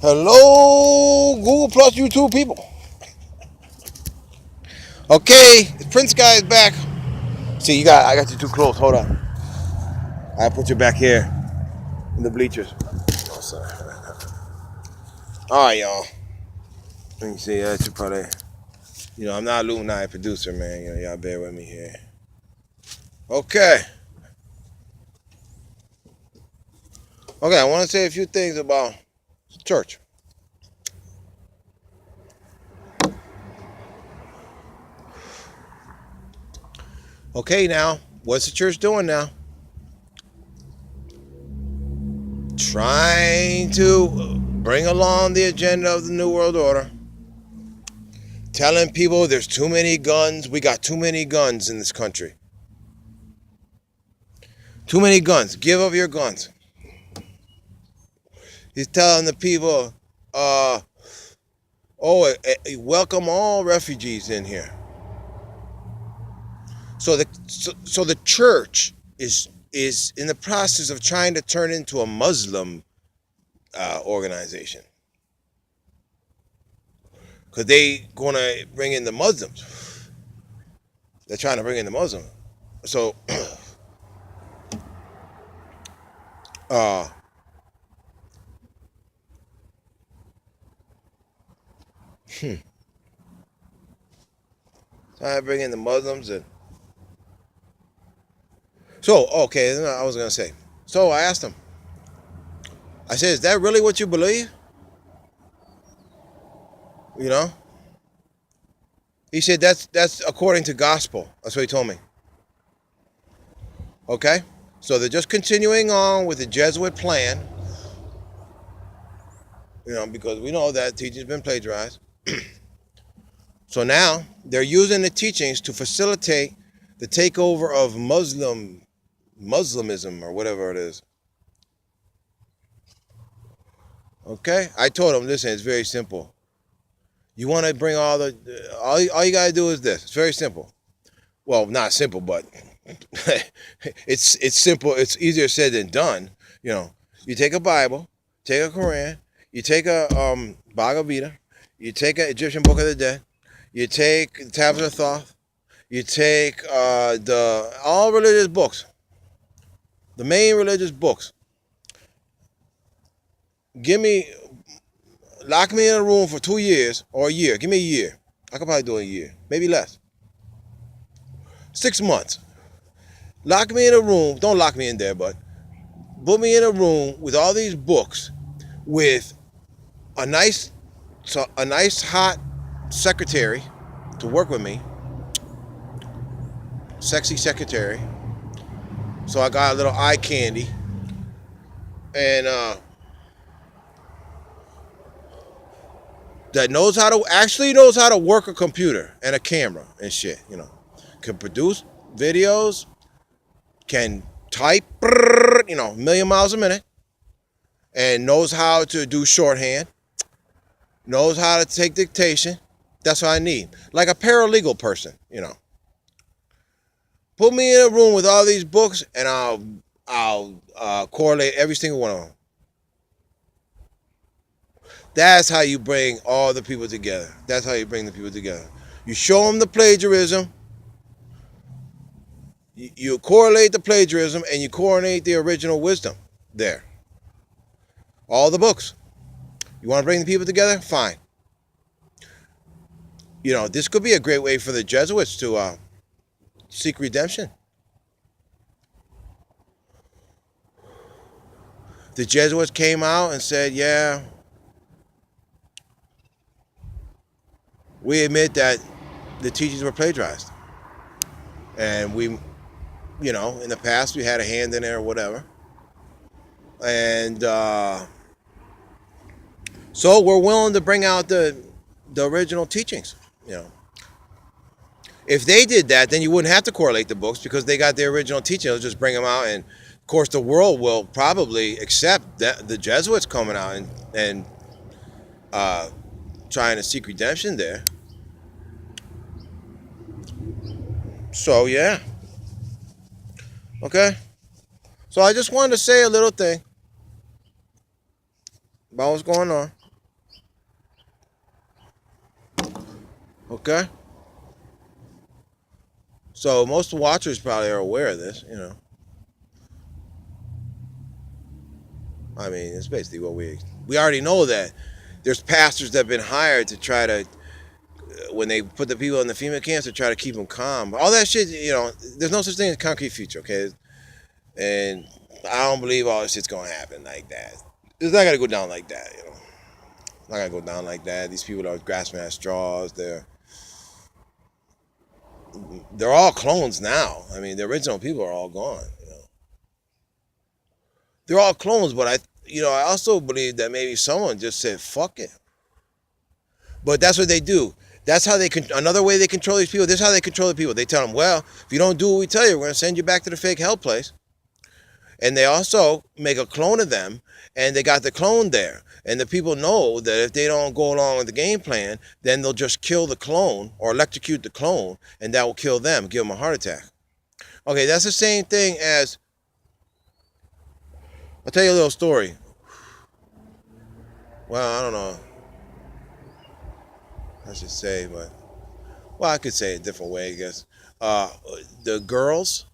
Hello, Google Plus YouTube people. Okay, the Prince guy is back. See, I got you too close. Hold on. I put you back here in the bleachers. Oh, sorry. All right, y'all. Let me see. I should probably, I'm not a Illuminati producer, man. Y'all bear with me here. Okay. Okay, I want to say a few things about church. Okay, now, what's the church doing now? Trying to bring along the agenda of the New World Order. Telling people there's too many guns. We got too many guns in this country. Too many guns. Give up your guns. He's telling the people, welcome all refugees in here. So the church is in the process of trying to turn into a Muslim organization, because they gonna bring in the Muslims. They're trying to bring in the Muslims. So, trying to bring in the Muslims and. So, okay, I was gonna say. So I asked him. I said, "Is that really what you believe?" You know. He said, "That's according to gospel." That's what he told me. Okay, so they're just continuing on with the Jesuit plan. Because we know that teaching's been plagiarized. So now they're using the teachings to facilitate the takeover of Muslimism or whatever it is. Okay, I told him, listen, it's very simple. You want to bring all you gotta do is this. It's very simple. Well, not simple, but it's simple. It's easier said than done. You take a Bible, take a Quran, you take a Bhagavad Gita, you take an Egyptian Book of the Dead, you take the Tablets of Thoth, you take all religious books, the main religious books. Lock me in a room for 2 years or a year. Give me a year. I could probably do a year, maybe less. 6 months. Lock me in a room. Don't lock me in there, but put me in a room with all these books, with a nice hot secretary to work with me, sexy secretary. So I got a little eye candy, and that knows how to work a computer and a camera and shit. Can produce videos, can type, a million miles a minute, and knows how to do shorthand, knows how to take dictation. That's what I need. Like a paralegal person. Put me in a room with all these books, and I'll correlate every single one of them. That's how you bring all the people together. That's how you bring the people together. You show them the plagiarism. You correlate the plagiarism, and you coordinate the original wisdom there. All the books. You want to bring the people together? Fine. This could be a great way for the Jesuits to seek redemption. The Jesuits came out and said, yeah, we admit that the teachings were plagiarized. And we, in the past we had a hand in there or whatever. And so we're willing to bring out the original teachings. If they did that, then you wouldn't have to correlate the books, because they got the original teachings. They'll just bring them out, and of course the world will probably accept that the Jesuits coming out and trying to seek redemption there. So yeah. Okay. So I just wanted to say a little thing about what's going on. Okay? So most watchers probably are aware of this, you know. I mean, it's basically what we already know that there's pastors that have been hired to try to when they put the people in the FEMA camps to try to keep them calm. All that shit, you know, there's no such thing as concrete future, okay? And I don't believe all this shit's gonna happen like that. It's not gonna go down like that, you know. It's not gonna go down like that. These people are grasping at straws. They're all clones now. I mean, the original people are all gone. You know, they're all clones, but I also believe that maybe someone just said fuck it. But that's what they do. That's how they another way they control these people. This is how they control the people. They tell them, well, if you don't do what we tell you, we're gonna send you back to the fake hell place. And they also make a clone of them, and they got the clone there. And the people know that if they don't go along with the game plan, then they'll just kill the clone or electrocute the clone, and that will kill them, give them a heart attack. Okay, that's the same thing as, I'll tell you a little story. Well, I don't know. I should say, but, well, I could say it a different way, I guess. The girls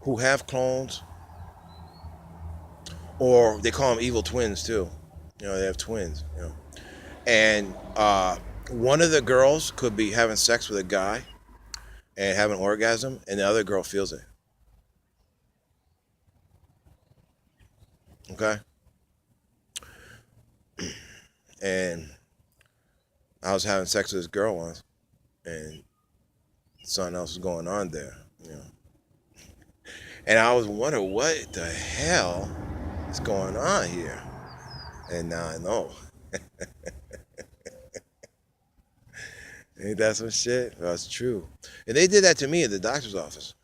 who have clones, or they call them evil twins too. You know, they have twins. You know, and one of the girls could be having sex with a guy and have an orgasm, and the other girl feels it. Okay. And I was having sex with this girl once, and something else was going on there. You know. And I was wondering what the hell is going on here. And now I know. Ain't that some shit? That's true. And they did that to me at the doctor's office.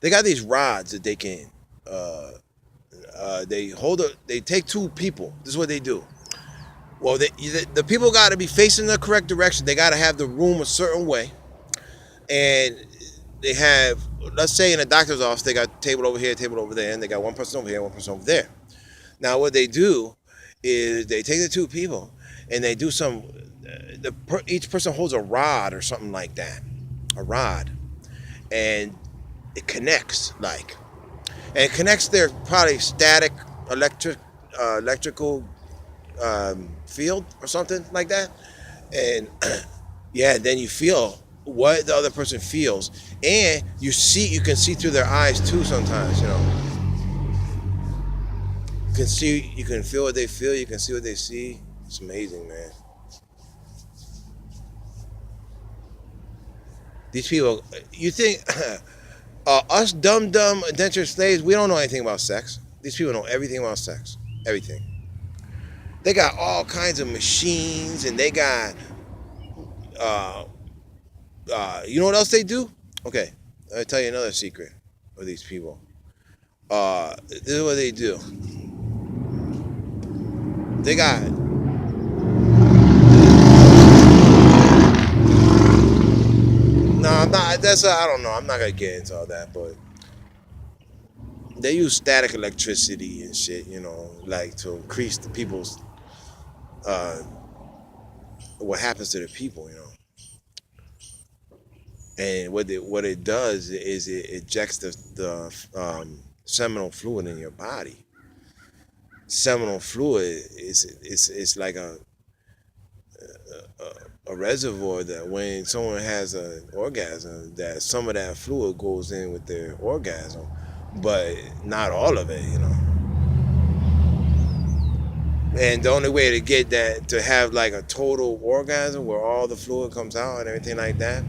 They got these rods that they can, they take two people. This is what they do. Well, the people got to be facing the correct direction. They got to have the room a certain way. And they have, let's say in a doctor's office, they got table over here, table over there, and they got one person over here, one person over there. Now, what they do is they take the two people and they do some, each person holds a rod or something like that, a rod, and it connects, and it connects their probably static electrical field or something like that. And yeah, then you feel what the other person feels, and you can see through their eyes too sometimes. You know, you can feel what they feel, you can see what they see. It's amazing, man. These people, you think us dumb indentured slaves, we don't know anything about sex. These people know everything about sex, everything. They got all kinds of machines, and they got you know what else they do? Okay, I'll tell you another secret of these people. This is what they do. They got I'm not. I don't know. I'm not gonna get into all that, but they use static electricity and shit. You know, like to increase the people's what happens to the people. You know. And what it does is it ejects the seminal fluid in your body. Seminal fluid is like a reservoir that when someone has an orgasm, that some of that fluid goes in with their orgasm, but not all of it, you know. And the only way to get that, to have like a total orgasm where all the fluid comes out and everything like that,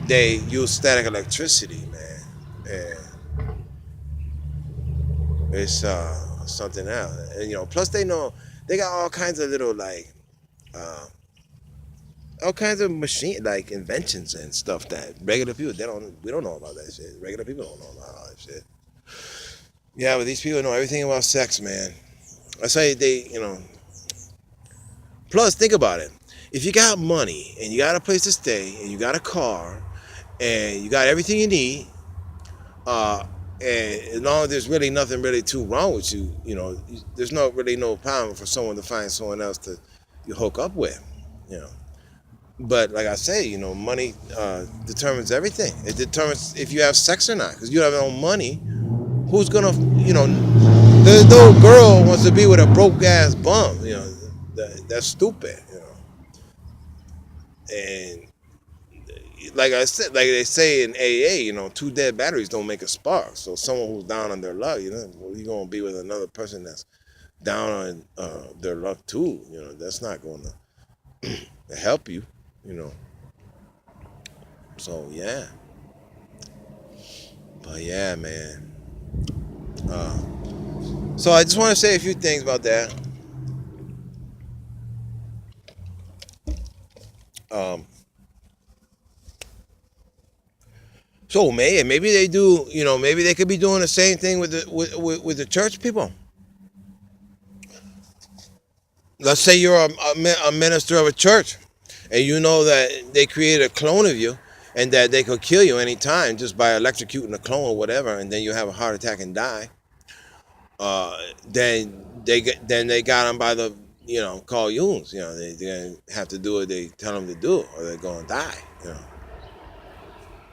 they use static electricity, man. And it's something else. And you know, plus they got all kinds of little all kinds of machine inventions and stuff that regular people we don't know about that shit. Regular people don't know about all that shit. Yeah, but these people know everything about sex, man. I say plus think about it. If you got money and you got a place to stay and you got a car and you got everything you need, And as long as there's really nothing really too wrong with you, there's not really no problem for someone to find someone else to you hook up with, you know. But like I say, money determines everything. It determines if you have sex or not. Because you have no money, who's gonna, the little girl wants to be with a broke ass bum. That's stupid. And like I said, like they say in AA, two dead batteries don't make a spark. So someone who's down on their luck, well, you're gonna be with another person that's down on their luck too. That's not gonna help you. You know. So yeah, but yeah, man. Uh, so I just want to say a few things about that. Um, so maybe they do. Maybe they could be doing the same thing with the church people. Let's say you're a minister of a church, and you know that they created a clone of you, and that they could kill you anytime just by electrocuting a clone or whatever, and then you have a heart attack and die. Then they got them by the call Yuns. They have to do what they tell them to do, or they're gonna die.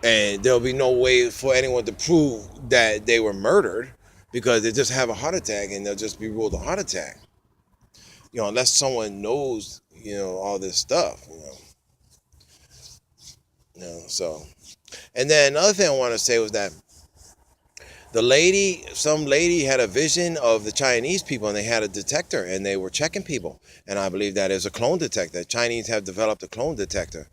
And there'll be no way for anyone to prove that they were murdered because they just have a heart attack and they'll just be ruled a heart attack. Unless someone knows all this stuff. So, and then another thing I want to say was that some lady had a vision of the Chinese people, and they had a detector, and they were checking people. And I believe that is a clone detector. Chinese have developed a clone detector.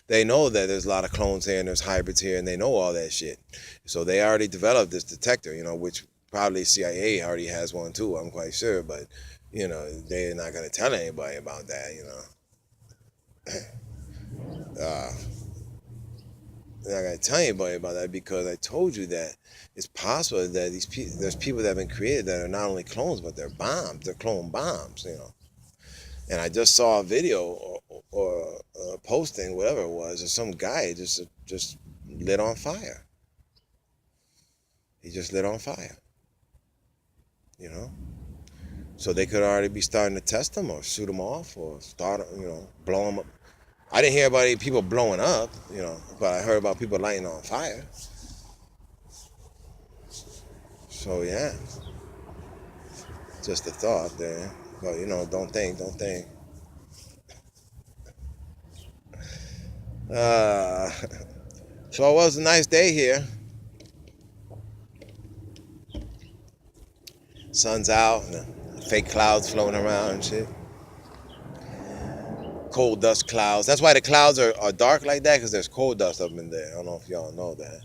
They know that there's a lot of clones here and there's hybrids here, and they know all that shit. So they already developed this detector, which probably CIA already has one too. I'm quite sure, but they're not gonna tell anybody about that. Uh, they're not gonna tell anybody about that because I told you that it's possible that there's people that have been created that are not only clones but they're bombs. They're clone bombs. And I just saw a video or a posting, whatever it was, and some guy just lit on fire. He just lit on fire. So they could already be starting to test them or shoot them off or start, blow them up. I didn't hear about any people blowing up, but I heard about people lighting on fire. So yeah, just a thought there. But don't think. Uh, so it was a nice day here. Sun's out, and fake clouds floating around and shit. Coal dust clouds. That's why the clouds are dark like that, because there's coal dust up in there. I don't know if y'all know that.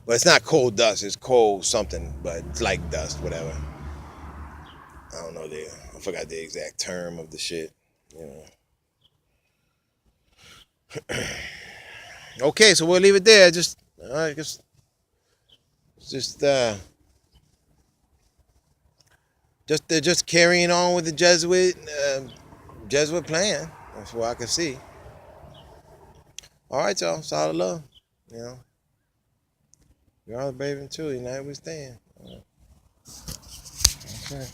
But it's not coal dust, it's coal something, but it's like dust, whatever. I don't know I forgot the exact term of the shit. Okay, so we'll leave it there. I guess, just they're just carrying on with the Jesuit plan. That's what I can see. All right, y'all. Solid love. We are the brave and true. United we stand. All right. Okay.